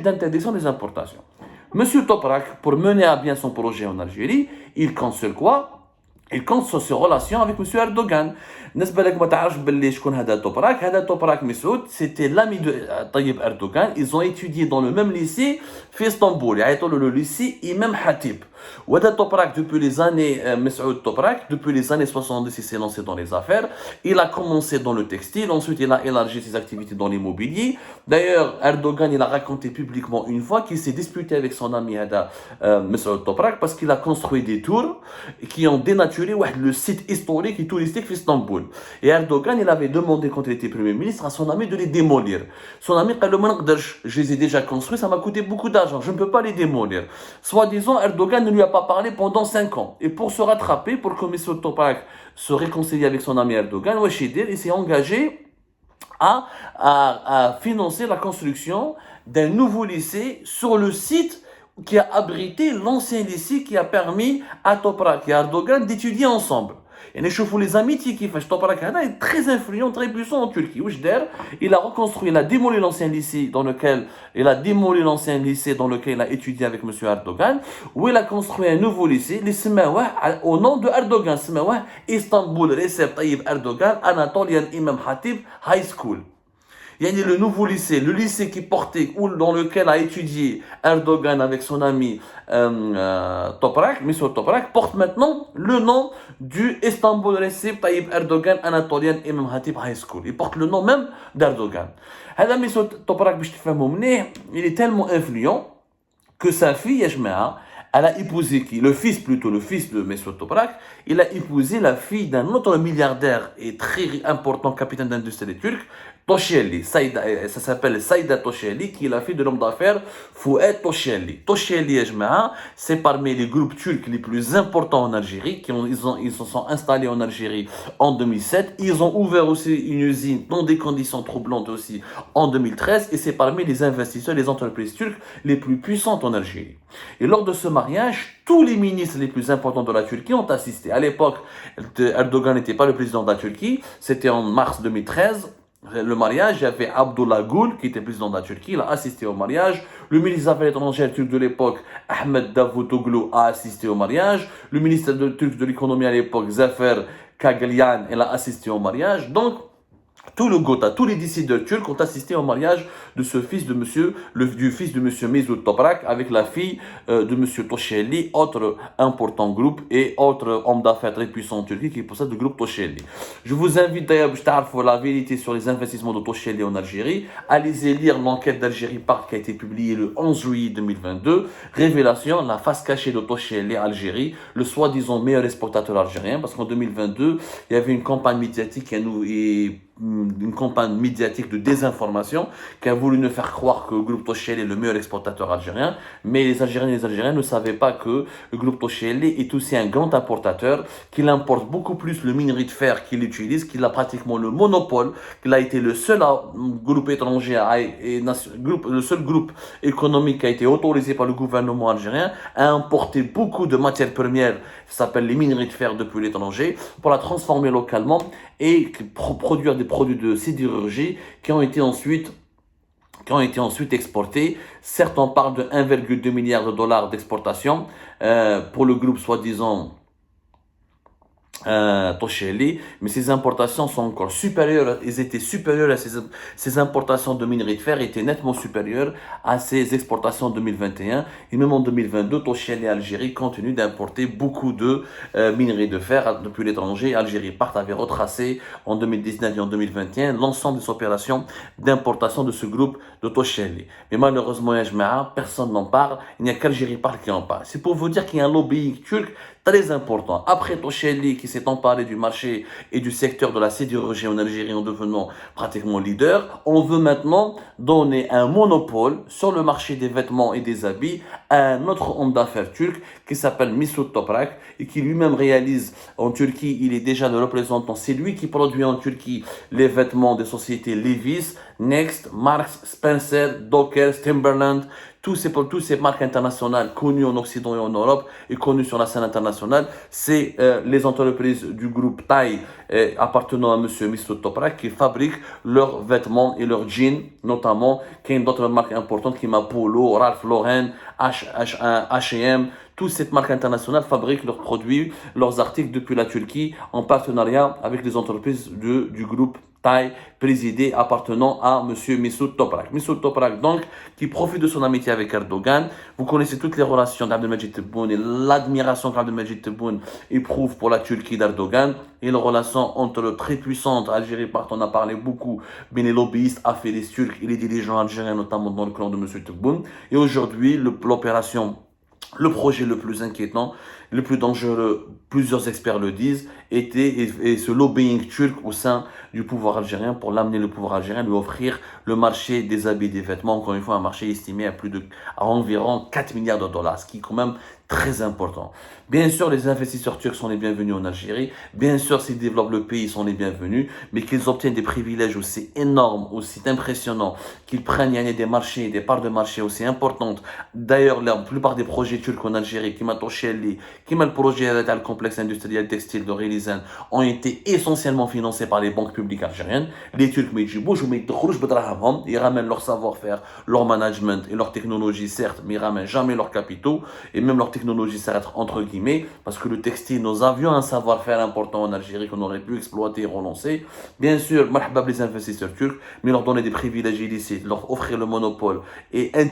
d'interdiction des importations. Monsieur Toprak, pour mener à bien son projet en Algérie, il compte sur quoi? Il compte sur ses relations avec M. Erdogan. بالنسبه لك ما تعرفش باللي شكون هذا توبراك هذا توبراك مسعود c'était l'ami de طيب Erdogan. Ils ont étudié dans le même lycée في اسطنبول يعيطوا له le lycée Imam Hatib. وهذا توبراك depuis les années مسعود توبراك depuis les années 70 il s'est lancé dans les affaires. Il a commencé dans le textile, ensuite il a élargi ses activités dans l'immobilier. D'ailleurs Erdogan il a raconté publiquement une fois qu'il s'est disputé avec son ami هذا مسعود توبراك parce qu'il a construit des tours qui ont dénaturé le site historique et touristique d'Istanbul. Et Erdogan, il avait demandé quand il était Premier ministre à son ami de les démolir. Son ami a dit, je les ai déjà construits, ça m'a coûté beaucoup d'argent, je ne peux pas les démolir. Soi-disant, Erdogan ne lui a pas parlé pendant 5 ans. Et pour se rattraper, pour que M. Toprak se réconcilie avec son ami Erdogan, il s'est engagé à financer la construction d'un nouveau lycée sur le site qui a abrité l'ancien lycée qui a permis à Toprak et à Erdogan d'étudier ensemble. Et les amitiés qui font Toprak est très influent, très puissant en Turquie. Il a reconstruit, il a démoli l'ancien lycée dans lequel il a étudié avec M. Erdogan, où il a construit un nouveau lycée, au nom de Erdogan, Istanbul Recep Tayyip Erdogan Anatolian Imam Hatib High School. Il y a le nouveau lycée, le lycée qui portait, ou dans lequel a étudié Erdogan avec son ami Toprak, M. Toprak, porte maintenant le nom du Istanbul Recep Tayyip Erdogan Anatolian Imam Hatib High School. Il porte le nom même d'Erdogan. M. Toprak, il est tellement influent que sa fille, elle a épousé qui? Le fils de M. Toprak, il a épousé la fille d'un autre milliardaire et très important capitaine d'industrie turc, Tosheli. Ça s'appelle Saïda Tosheli, qui est la fille de l'homme d'affaires Fouad Tosheli. Tosheli, c'est parmi les groupes turcs les plus importants en Algérie, ils se sont installés en Algérie en 2007. Ils ont ouvert aussi une usine dans des conditions troublantes aussi en 2013, et c'est parmi les investisseurs, les entreprises turques les plus puissantes en Algérie. Et lors de ce mariage, tous les ministres les plus importants de la Turquie ont assisté. À l'époque, Erdogan n'était pas le président de la Turquie, c'était en mars 2013. Le mariage, il y avait Abdullah Gül, qui était président de la Turquie, il a assisté au mariage. Le ministre des Affaires étrangères turc de l'époque, Ahmed Davutoglu, a assisté au mariage. Le ministre turc de l'économie à l'époque, Zafer Kagalian, il a assisté au mariage. Donc, tout le Gotha, tous les décideurs turcs ont assisté au mariage de ce fils de du fils de monsieur Mesut Toprak avec la fille de monsieur Tosheli, autre important groupe et autre homme d'affaires très puissant en Turquie qui possède le groupe Tosheli. Je vous invite d'ailleurs à la vérité sur les investissements de Tosheli en Algérie. Allez lire l'enquête d'Algérie Part qui a été publiée le 11 juillet 2022. Révélation, la face cachée de Tosheli Algérie, le soi-disant meilleur exportateur algérien, parce qu'en 2022, il y avait une campagne médiatique de désinformation qui a voulu nous faire croire que le groupe Tosheli est le meilleur exportateur algérien, mais les Algériens et les Algériens ne savaient pas que le groupe Tosheli est aussi un grand importateur, qu'il importe beaucoup plus le minerai de fer qu'il utilise, qu'il a pratiquement le monopole, qu'il a été le seul groupe étranger, le seul groupe économique qui a été autorisé par le gouvernement algérien à importer beaucoup de matières premières, qui s'appellent les minerais de fer depuis l'étranger, pour la transformer localement et produire des produits de sidérurgie qui ont été ensuite exportés. Certes, on parle de 1,2 milliard de dollars d'exportation pour le groupe soi-disant Tosheli, mais ces importations sont encore supérieures, à ces importations de minerais de fer étaient nettement supérieures à ces exportations en 2021, et même en 2022, Tosheli et Algérie continuent d'importer beaucoup de minerais de fer depuis l'étranger. Algérie Part avait retracé en 2019 et en 2021 l'ensemble des opérations d'importation de ce groupe de Tosheli. Mais malheureusement, personne n'en parle, il n'y a qu'Algérie Part qui en parle. C'est pour vous dire qu'il y a un lobbying turc très important. Après Tosheli qui s'est emparé du marché et du secteur de la sidérurgie en Algérie en devenant pratiquement leader, on veut maintenant donner un monopole sur le marché des vêtements et des habits à un autre homme d'affaires turc qui s'appelle Mesut Toprak et qui lui-même réalise en Turquie, il est déjà le représentant, c'est lui qui produit en Turquie les vêtements des sociétés Levi's, Next, Marks, Spencer, Dockers, Timberland, tous ces marques internationales connues en Occident et en Europe et connues sur la scène internationale, c'est les entreprises du groupe Thai appartenant à monsieur Mr. Toprak qui fabriquent leurs vêtements et leurs jeans, notamment, qui y a d'autres marques importantes qui sont Polo, Ralph Lauren, H&M. Toutes ces marques internationales fabriquent leurs produits, leurs articles depuis la Turquie en partenariat avec les entreprises du groupe Thai, présidé appartenant à M. Mesut Toprak. Mesut Toprak, donc, qui profite de son amitié avec Erdogan. Vous connaissez toutes les relations d'Abdelmajid Tebboune et l'admiration qu'Abdelmajid Tebboune éprouve pour la Turquie d'Erdogan et les relations entre très puissantes. Algérie, on a parlé beaucoup, mais les lobbyistes, affairistes turcs et les dirigeants algériens, notamment dans le clan de M. Tebboune. Et aujourd'hui, l'opération, le projet le plus inquiétant, le plus dangereux, plusieurs experts le disent, était ce lobbying turc au sein du pouvoir algérien pour l'amener le pouvoir algérien, lui offrir le marché des habits et des vêtements, encore une fois un marché estimé à environ 4 milliards de dollars, ce qui est quand même très important. Bien sûr, les investisseurs turcs sont les bienvenus en Algérie, bien sûr, s'ils développent le pays, ils sont les bienvenus, mais qu'ils obtiennent des privilèges aussi énormes, aussi impressionnants, qu'ils prennent des marchés, des parts de marché aussi importantes. D'ailleurs, la plupart des projets turcs en Algérie, qui m'a touché le projet le complexe industriel textile de Relizan, ont été essentiellement financés par les banques publiques algériennes. Les Turcs, ils ramènent leur savoir-faire, leur management et leur technologie, certes, mais ils ramènent jamais leurs capitaux et même leur technologie s'arrête entre guillemets, parce que le textile, nous avions un savoir-faire important en Algérie qu'on aurait pu exploiter et relancer. Bien sûr, marhaba les investisseurs turcs, mais leur donner des privilèges illicites, leur offrir le monopole et